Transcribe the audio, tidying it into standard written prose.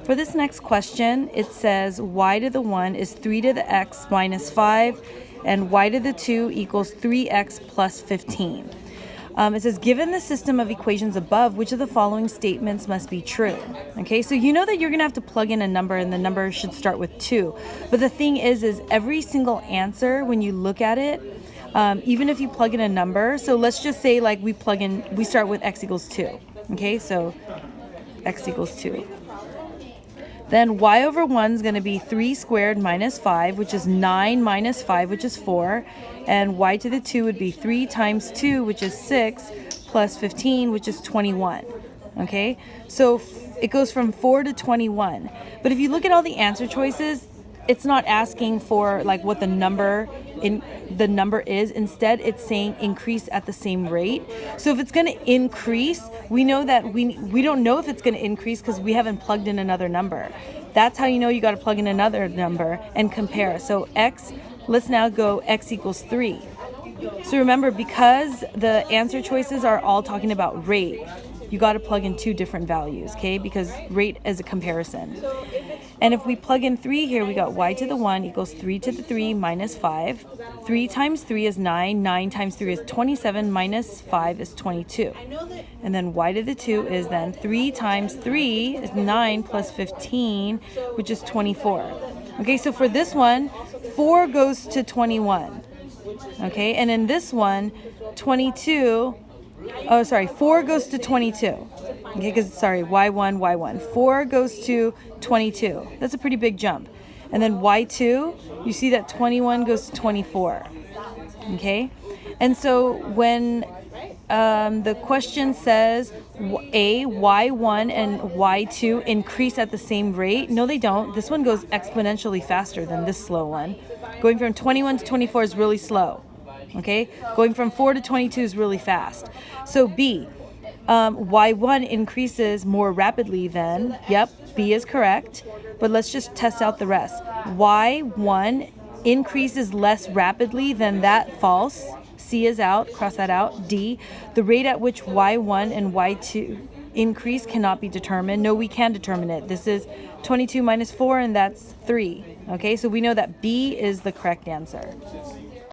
For this next question, it says y to the 1 is 3 to the x minus 5, and y to the 2 equals 3x plus 15. It says, given the system of equations above, which of the following statements must be true? Okay, so you know that you're going to have to plug in a number, and the number should start with 2. But the thing is every single answer, when you look at it, even if you plug in a number, so let's just say like we start with x equals 2. Okay, so x equals 2. Then y over 1 is going to be 3 squared minus 5, which is 9 minus 5, which is 4. And y to the 2 would be 3 times 2, which is 6, plus 15, which is 21. Okay? So it goes from 4 to 21. But if you look at all the answer choices, it's not asking for like what the number is. Instead, it's saying increase at the same rate. So if it's going to increase, we know that we don't know if it's going to increase because we haven't plugged in another number. That's how you know you got to plug in another number and compare. So let's now go x equals 3. So remember, because the answer choices are all talking about rate, you got to plug in 2 different values, okay? Because rate is a comparison. And if we plug in 3 here, we got y to the 1 equals 3 to the 3 minus 5. 3 times 3 is 9. 9 times 3 is 27 minus 5 is 22. And then y to the 2 is then 3 times 3 is 9 plus 15, which is 24. Okay, so for this one, 4 goes to 21. Okay, and in this one, 4 goes to 22. Okay, because, y1. 4 goes to 22. That's a pretty big jump. And then y2, you see that 21 goes to 24. Okay, and so when the question says y1 and y2 increase at the same rate, no, they don't. This one goes exponentially faster than this slow one. Going from 21 to 24 is really slow. Okay, going from 4 to 22 is really fast. So B, y1 increases more rapidly than, yep, B is correct, but let's just test out the rest. y1 increases less rapidly than that, false. C is out, cross that out. D, the rate at which y1 and y2 increase cannot be determined. No, we can determine it. This is 22 minus 4, and that's 3. Okay, so we know that B is the correct answer.